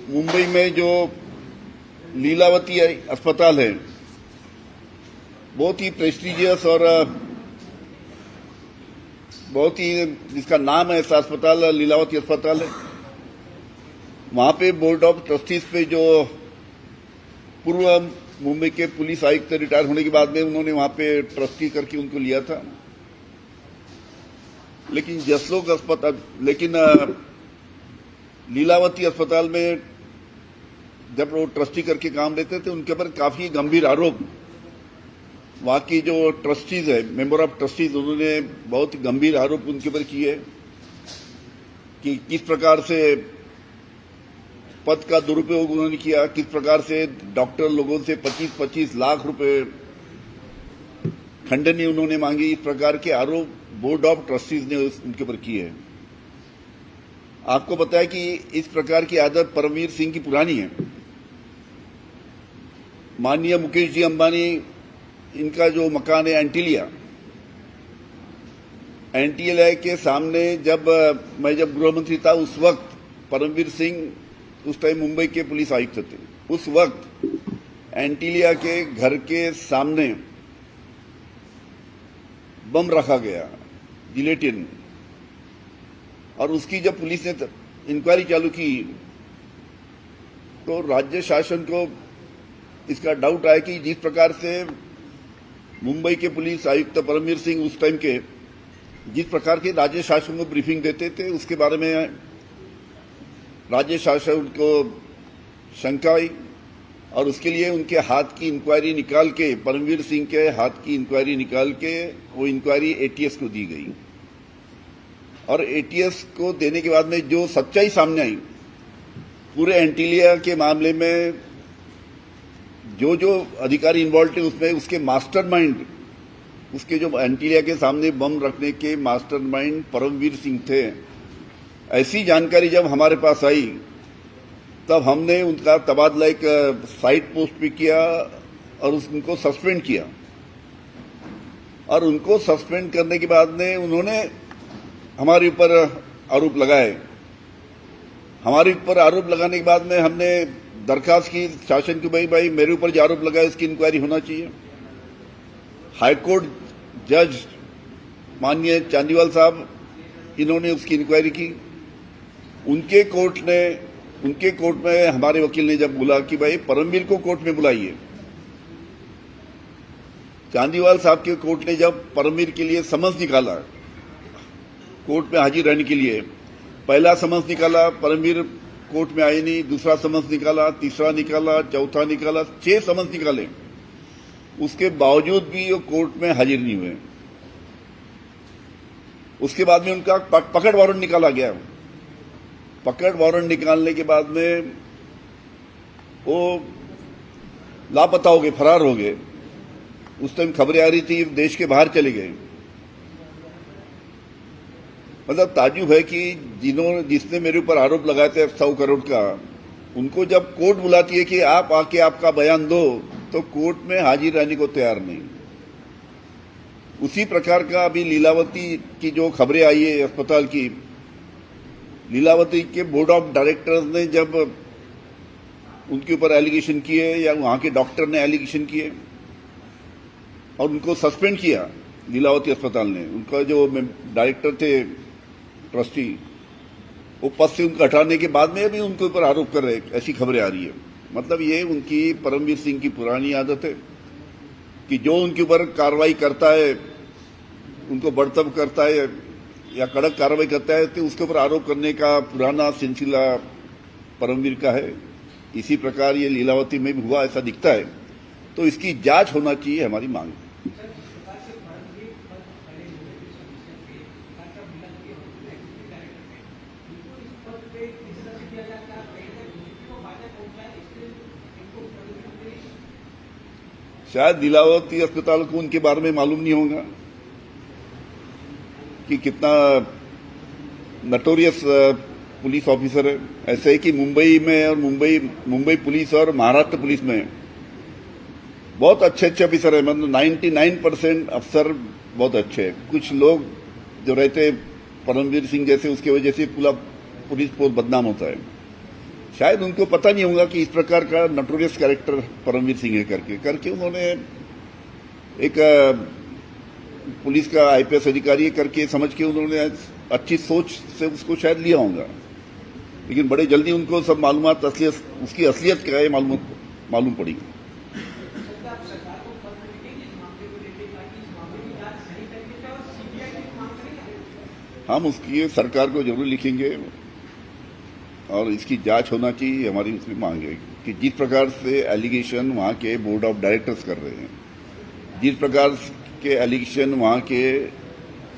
मुंबई में जो लीलावती अस्पताल है, बहुत ही प्रेस्टिजियस और बहुत ही जिसका नाम है ऐसा अस्पताल लीलावती अस्पताल है। वहां पे बोर्ड ऑफ ट्रस्टीज पे जो पूर्व मुंबई के पुलिस आयुक्त रिटायर होने के बाद में उन्होंने वहां पे ट्रस्टी करके उनको लिया था। लेकिन लीलावती अस्पताल में जब वो ट्रस्टी करके काम लेते थे, उनके ऊपर काफी गंभीर आरोप वहां की जो ट्रस्टीज है, मेंबर ऑफ ट्रस्टीज, उन्होंने बहुत गंभीर आरोप उनके ऊपर किए कि किस प्रकार से पद का दुरुपयोग उन्होंने किया, किस प्रकार से डॉक्टर लोगों से 25-25 लाख रुपए खंडनी उन्होंने मांगी। इस प्रकार के आरोप बोर्ड ऑफ ट्रस्टीज ने उनके ऊपर किए। आपको पता है कि इस प्रकार की आदत परमवीर सिंह की पुरानी है। माननीय मुकेश जी अंबानी, इनका जो मकान है एंटीलिया के सामने, मैं जब गृहमंत्री था उस वक्त परमवीर सिंह उस टाइम मुंबई के पुलिस आयुक्त थे। उस वक्त एंटीलिया के घर के सामने बम रखा गया, जिलेटिन, और उसकी जब पुलिस ने इंक्वायरी चालू की तो राज्य शासन को इसका डाउट आया कि जिस प्रकार से मुंबई के पुलिस आयुक्त परमवीर सिंह उस टाइम के जिस प्रकार के राज्य शासन को ब्रीफिंग देते थे, उसके बारे में राज्य शासन को शंका आई और उसके लिए उनके हाथ की इंक्वायरी निकाल के, परमवीर सिंह के हाथ की इंक्वायरी निकाल के वो इंक्वायरी एटीएस को दी गई। और एटीएस को देने के बाद में जो सच्चाई सामने आई पूरे एंटीलिया के मामले में, जो अधिकारी इन्वॉल्व थे उसमें, उसके मास्टरमाइंड, उसके जो एंटीलिया के सामने बम रखने के मास्टरमाइंड परमवीर सिंह थे। ऐसी जानकारी जब हमारे पास आई तब हमने उनका तबादला एक साइड पोस्ट पे किया और उनको सस्पेंड किया। और उनको सस्पेंड करने के बाद में उन्होंने हमारे ऊपर आरोप लगाए। हमारे ऊपर आरोप लगाने के बाद में हमने दरखास्त की शासन को, भाई मेरे ऊपर जो आरोप लगाए उसकी इंक्वायरी होना चाहिए। हाईकोर्ट जज माननीय चांदीवाल साहब, इन्होंने उसकी इंक्वायरी की। उनके कोर्ट में हमारे वकील ने जब बोला कि भाई परमवीर को कोर्ट में बुलाइए, चांदीवाल साहब के कोर्ट ने जब परमवीर के लिए समन्स निकाला कोर्ट में हाजिर रहने के लिए, पहला समन्स निकाला, परमवीर कोर्ट में आए नहीं, दूसरा समन्स निकाला, तीसरा निकाला, चौथा निकाला, 6 समन्स निकाले, उसके बावजूद भी वो कोर्ट में हाजिर नहीं हुए। उसके बाद में उनका पकड़ वारंट निकाला गया। पकड़ वारंट निकालने के बाद में वो लापता हो गए, फरार हो गए। उस टाइम खबरें आ रही थी देश के बाहर चले गए। मतलब ताज्जुब है कि जिसने मेरे ऊपर आरोप लगाए थे 100 करोड़ का, उनको जब कोर्ट बुलाती है कि आप आके आपका बयान दो, तो कोर्ट में हाजिर रहने को तैयार नहीं। उसी प्रकार का अभी लीलावती की जो खबरें आई है अस्पताल की, लीलावती के बोर्ड ऑफ डायरेक्टर्स ने जब उनके ऊपर एलिगेशन किए या वहां के डॉक्टर ने एलिगेशन किए और उनको सस्पेंड किया लीलावती अस्पताल ने, उनका जो डायरेक्टर थे ट्रस्टी, वो पद से उनको हटाने के बाद में भी उनके ऊपर आरोप कर रहे, ऐसी खबरें आ रही है। मतलब ये उनकी परमवीर सिंह की पुरानी आदत है कि जो उनके ऊपर कार्रवाई करता है, उनको बर्तब करता है या कड़क कार्रवाई करता है, तो उसके ऊपर आरोप करने का पुराना सिलसिला परमवीर का है। इसी प्रकार ये लीलावती में भी हुआ ऐसा दिखता है, तो इसकी जांच होना चाहिए, हमारी मांग है। शायद लीलावती अस्पताल को उनके बारे में मालूम नहीं होगा कि कितना नटोरियस पुलिस ऑफिसर है। ऐसे है कि मुंबई में और मुंबई पुलिस और महाराष्ट्र पुलिस में बहुत अच्छे अफसर है। मतलब 99% अफसर बहुत अच्छे हैं। कुछ लोग जो रहते परमवीर सिंह जैसे, उसकी वजह से पूरा पुलिस फोर्स बदनाम होता है। शायद उनको पता नहीं होगा कि इस प्रकार का नोटोरियस कैरेक्टर परमवीर सिंह है करके उन्होंने एक पुलिस का आईपीएस अधिकारी करके समझ के उन्होंने अच्छी सोच से उसको शायद लिया होगा, लेकिन बड़े जल्दी उनको सब मालूमात उसकी असलियत क्या है मालूम पड़ी। हम उसकी सरकार को जरूर लिखेंगे और इसकी जांच होना चाहिए, हमारी उसमें मांग है कि जिस प्रकार से एलिगेशन वहां के बोर्ड ऑफ डायरेक्टर्स कर रहे हैं, जिस प्रकार के एलिगेशन वहां के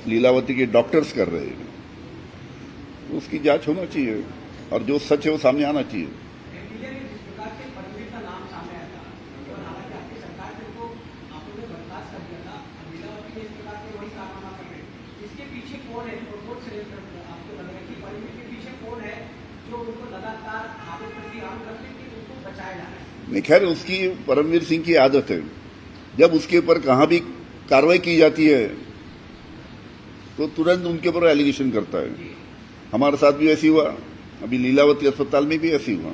लीलावती के डॉक्टर्स कर रहे हैं, उसकी जांच होना चाहिए और जो सच है वो सामने आना चाहिए। नहीं, खैर उसकी परमवीर सिंह की आदत है, जब उसके ऊपर कहां भी कार्रवाई की जाती है तो तुरंत उनके ऊपर एलिगेशन करता है। हमारे साथ भी ऐसी हुआ, अभी लीलावती अस्पताल में भी ऐसी हुआ।